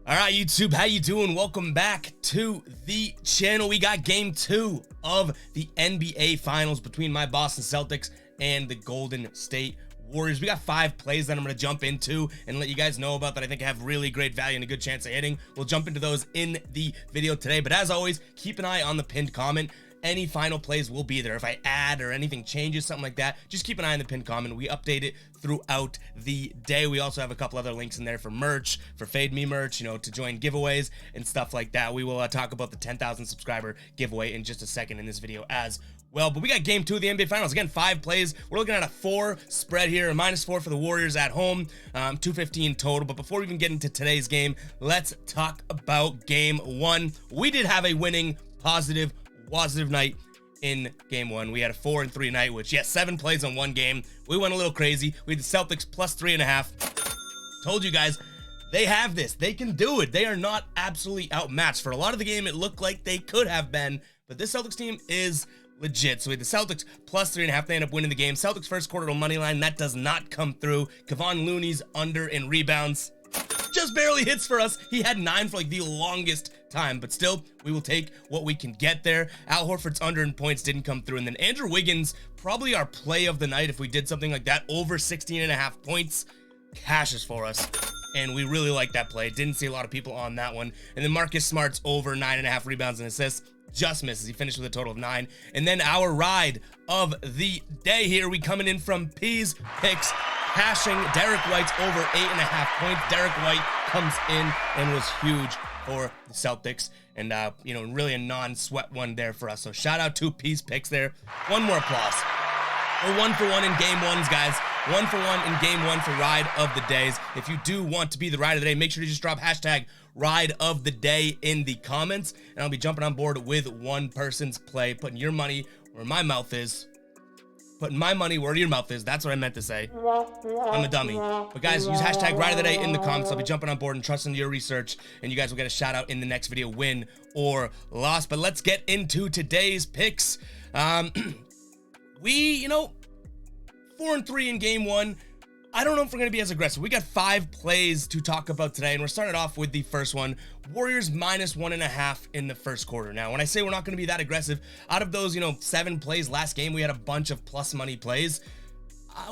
All right, YouTube, how you doing? Welcome back to the channel. We got game 2 of the NBA Finals between my Boston Celtics and the Golden State Warriors. We got 5 plays that I'm going to jump into and let you guys know about that I think have really great value and a good chance of hitting. We'll jump into those in the video today, but as always, keep an eye on the pinned comment. Any final plays will be there. If I add or anything changes, something like that, just keep an eye on the pinned comment. We update it throughout the day. We also have a couple other links in there for merch, for Fade Me merch, you know, to join giveaways and stuff like that. We will talk about the 10,000 subscriber giveaway in just a second in this video as well. But we got game 2 of the NBA Finals. Again, 5 plays. We're looking at a 4 spread here, a -4 for the Warriors at home, 215 total. But before we even get into today's game, let's talk about game 1. We did have a winning, positive night in game 1. We had a 4-3 night, which, yes, 7 plays on 1 game. We went a little crazy. We had the Celtics plus 3.5. Told you guys, they have this. They can do it. They are not absolutely outmatched. For a lot of the game, it looked like they could have been, but this Celtics team is legit. So we had the Celtics plus 3.5. They end up winning the game. Celtics first quarter money line. That does not come through. Kevon Looney's under in rebounds just barely hits for us. He had 9 for like the longest time, but still, we will take what we can get there. Al Horford's under in points didn't come through, and then Andrew Wiggins, probably our play of the night if we did something like that, over 16.5 points, cashes for us, and we really like that play. Didn't see a lot of people on that one. And then Marcus Smart's over 9.5 rebounds and assists, just misses. He finished with a total of 9. And then our ride of the day here, we coming in from P's Picks, cashing Derek White's over 8.5 points. Derek White comes in and was huge for the Celtics, and you know, really a non-sweat one there for us. So shout out to P's Picks there. One more applause. We're 1 for 1 in game 1s, guys. 1 for 1 in game 1 for ride of the days. If you do want to be the ride of the day, make sure to just drop hashtag ride of the day in the comments, and I'll be jumping on board with one person's play, putting your money where my mouth is. Putting my money where your mouth is. That's what I meant to say. I'm a dummy. But guys, use hashtag ride of the day in the comments. I'll be jumping on board and trusting your research, and you guys will get a shout out in the next video, win or loss. But let's get into today's picks. We, 4-3 in game 1. I don't know if we're going to be as aggressive. We got 5 plays to talk about today, and we're starting off with the first one. Warriors -1.5 in the first quarter. Now, when I say we're not going to be that aggressive, out of those, 7 plays last game, we had a bunch of plus money plays.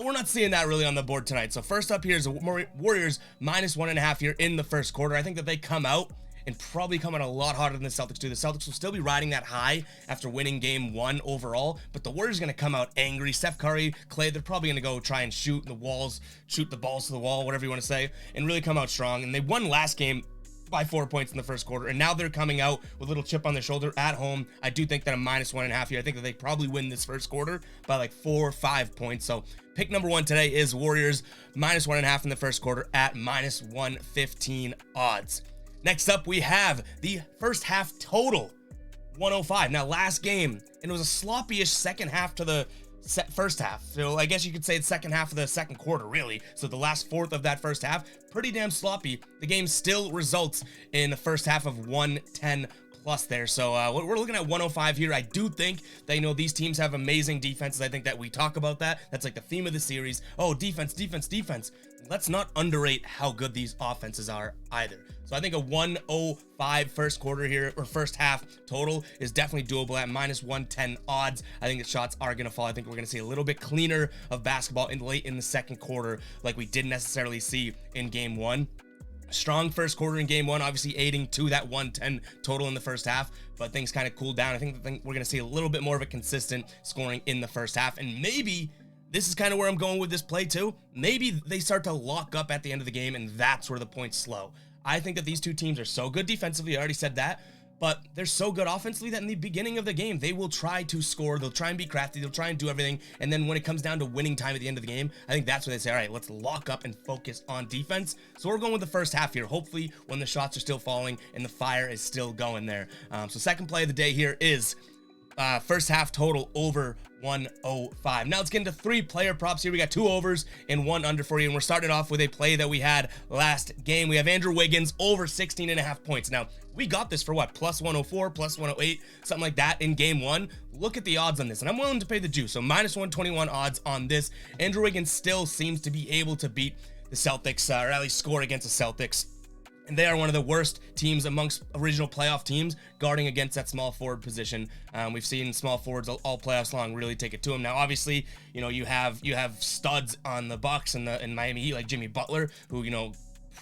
We're not seeing that really on the board tonight. So first up here is Warriors -1.5 here in the first quarter. I think that they come out and probably come out a lot hotter than the Celtics do. The Celtics will still be riding that high after winning game 1 overall, but the Warriors are going to come out angry. Steph Curry, Clay, they're probably going to go try and shoot the walls, shoot the balls to the wall, whatever you want to say, and really come out strong. And they won last game by 4 points in the first quarter, and now they're coming out with a little chip on their shoulder at home. I do think that a -1.5 here. I think that they probably win this first quarter by like 4 or 5 points. So pick number 1 today is Warriors -1.5 in the first quarter at -115 odds. Next up, we have the first half total, 105. Now, last game, and it was a sloppy-ish second half to the first half. So I guess you could say it's second half of the second quarter, really. So the last fourth of that first half, pretty damn sloppy. The game still results in the first half of 110 plus there. So we're looking at 105 here. I do think that, these teams have amazing defenses. I think that we talk about that. That's like the theme of the series. Oh, defense, defense, defense. Let's not underrate how good these offenses are either. So I think a 105 first quarter here, or first half total, is definitely doable at -110 odds. I think the shots are going to fall. I think we're going to see a little bit cleaner of basketball late in the second quarter, like we didn't necessarily see in game 1. Strong first quarter in game 1, obviously aiding to that 110 total in the first half, but things kind of cooled down. I think we're going to see a little bit more of a consistent scoring in the first half, and maybe this is kind of where I'm going with this play too. Maybe they start to lock up at the end of the game, and that's where the points slow. I think that these two teams are so good defensively, I already said that, but they're so good offensively that in the beginning of the game, they will try to score, they'll try and be crafty, they'll try and do everything, and then when it comes down to winning time at the end of the game, I think that's where they say, all right, let's lock up and focus on defense. So we're going with the first half here, hopefully when the shots are still falling and the fire is still going there. So second play of the day here is first half total over 105. Now let's get into 3 player props here. We got 2 overs and 1 under for you, and we're starting off with a play that we had last game. We have Andrew Wiggins over 16.5 points. Now we got this for what, +104, +108, something like that in game 1. Look at the odds on this, and I'm willing to pay the juice. So -121 odds on this. Andrew Wiggins still seems to be able to beat the Celtics, or at least score against the Celtics. And they are one of the worst teams amongst original playoff teams guarding against that small forward position. We've seen small forwards all playoffs long really take it to them. Now, obviously, you know, you have studs on the Bucks and the Miami Heat like Jimmy Butler, who, you know,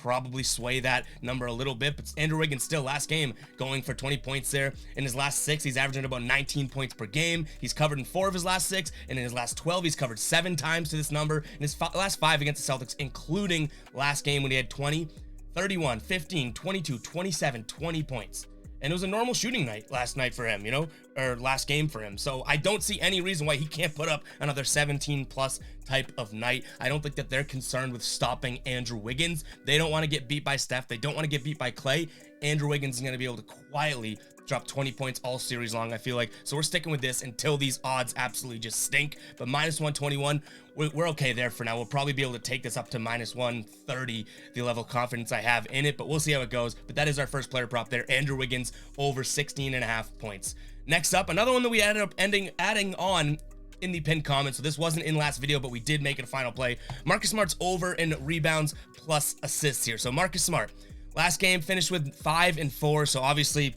probably sway that number a little bit. But Andrew Wiggins still last game going for 20 points there. In his last 6, he's averaging about 19 points per game. He's covered in 4 of his last 6, and in his last 12, he's covered 7 times to this number. In his last 5 against the Celtics, including last game when he had 20, 31, 15, 22, 27, 20 points. And it was a normal shooting night last night for him, you know, or last game for him. So I don't see any reason why he can't put up another 17 plus type of night. I don't think that they're concerned with stopping Andrew Wiggins. They don't want to get beat by Steph. They don't want to get beat by Clay. Andrew Wiggins is going to be able to quietly drop 20 points all series long, I feel like. So we're sticking with this until these odds absolutely just stink. But minus 121, we're okay there for now. We'll probably be able to take this up to minus 130, the level of confidence I have in it, but we'll see how it goes. But that is our first player prop there, Andrew Wiggins over 16.5 points. Next up, another one that we ended up adding on in the pinned comment. So this wasn't in last video, but we did make it a final play. Marcus Smart's over in rebounds plus assists here. So Marcus Smart, last game finished with 5 and 4. So obviously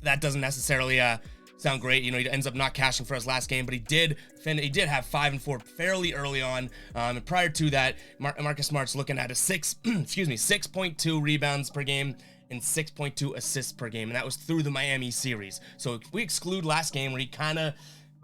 that doesn't necessarily sound great. You know, he ends up not cashing for us last game, but he did have 5 and 4 fairly early on. And prior to that, Marcus Smart's looking at a 6.2 rebounds per game and 6.2 assists per game, and that was through the Miami series. So if we exclude last game where he kind of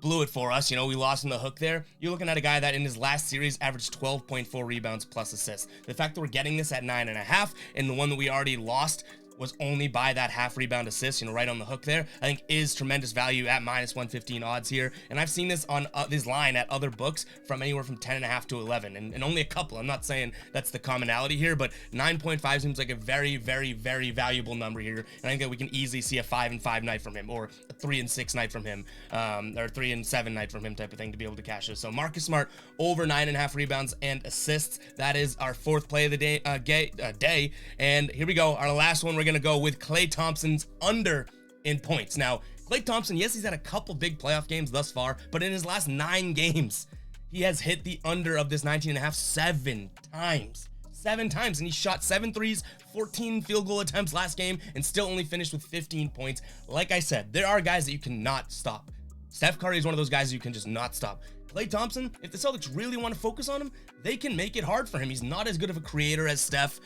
blew it for us, you know, we lost in the hook there, you're looking at a guy that in his last series averaged 12.4 rebounds plus assists. The fact that we're getting this at 9.5 and the one that we already lost was only by that half rebound assist, you know, right on the hook there, I think is tremendous value at minus 115 odds here. And I've seen this on this line at other books from anywhere from 10.5 to 11, and only a couple. I'm not saying that's the commonality here, but 9.5 seems like a very, very, very valuable number here. And I think that we can easily see a 5 and 5 night from him, or a 3 and 6 night from him, or 3 and 7 night from him type of thing to be able to cash this. So Marcus Smart over 9.5 rebounds and assists. That is our 4th play of the day. And here we go. Our last one, we're gonna go with Klay Thompson's under in points. Now, Klay Thompson, yes, he's had a couple big playoff games thus far, but in his last 9 games, he has hit the under of this 19.5 7 times. 7 times, and he shot 7 threes, 14 field goal attempts last game, and still only finished with 15 points. Like I said, there are guys that you cannot stop. Steph Curry is one of those guys you can just not stop. Klay Thompson, if the Celtics really want to focus on him, they can make it hard for him. He's not as good of a creator as Steph.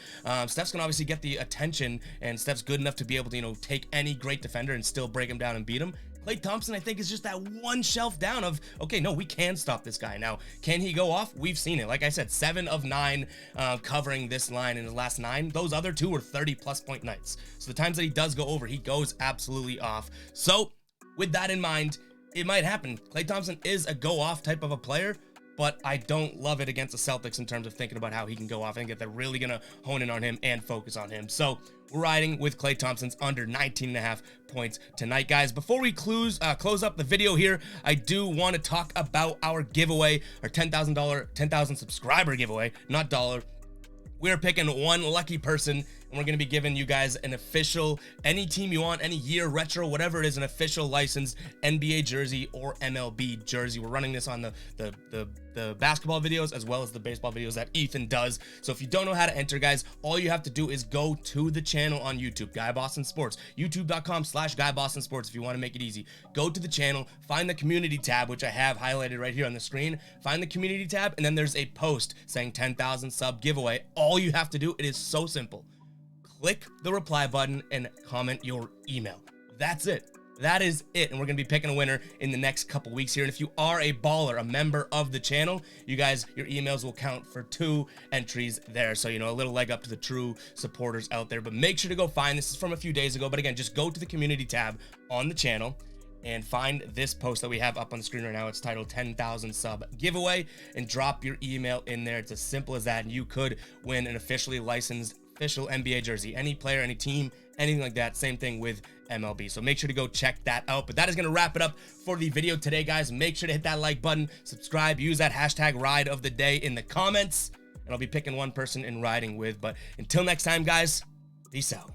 Steph's gonna obviously get the attention, and Steph's good enough to be able to, you know, take any great defender and still break him down and beat him. Klay Thompson, I think, is just that one shelf down of, okay, no, we can stop this guy. Now, can he go off? We've seen it. Like I said, 7 of 9 covering this line in the last 9. Those other 2 were 30-plus point nights. So the times that he does go over, he goes absolutely off. So with that in mind, it might happen. Klay Thompson is a go-off type of a player, but I don't love it against the Celtics in terms of thinking about how he can go off. I think that they're really going to hone in on him and focus on him. So we're riding with Klay Thompson's under 19.5 points tonight, guys. Before we close up the video here, I do want to talk about our giveaway, our $10,000 subscriber giveaway, not dollar. We're picking one lucky person, and we're going to be giving you guys an official, any team you want, any year, retro, whatever it is, an official licensed NBA jersey or MLB jersey. We're running this on the basketball videos as well as the baseball videos that Ethan does. So if you don't know how to enter, guys, all you have to do is go to the channel on YouTube, Guy Boston Sports, youtube.com/Guy Boston Sports if you want to make it easy. Go to the channel, find the community tab, which I have highlighted right here on the screen. Find the community tab, and then there's a post saying 10,000 sub giveaway. All you have to do, it is so simple. Click the reply button and comment your email. That's it. That is it. And we're going to be picking a winner in the next couple weeks here. And if you are a baller, a member of the channel, you guys, your emails will count for 2 entries there. So, you know, a little leg up to the true supporters out there. But make sure to go find, this is from a few days ago, but again, just go to the community tab on the channel and find this post that we have up on the screen right now. It's titled 10,000 sub giveaway, and drop your email in there. It's as simple as that. And you could win an officially licensed official NBA jersey. Any player, any team, anything like that. Same thing with MLB. So make sure to go check that out. But that is going to wrap it up for the video today, guys. Make sure to hit that like button, subscribe, use that hashtag ride of the day in the comments, and I'll be picking one person and riding with. But until next time, guys, peace out.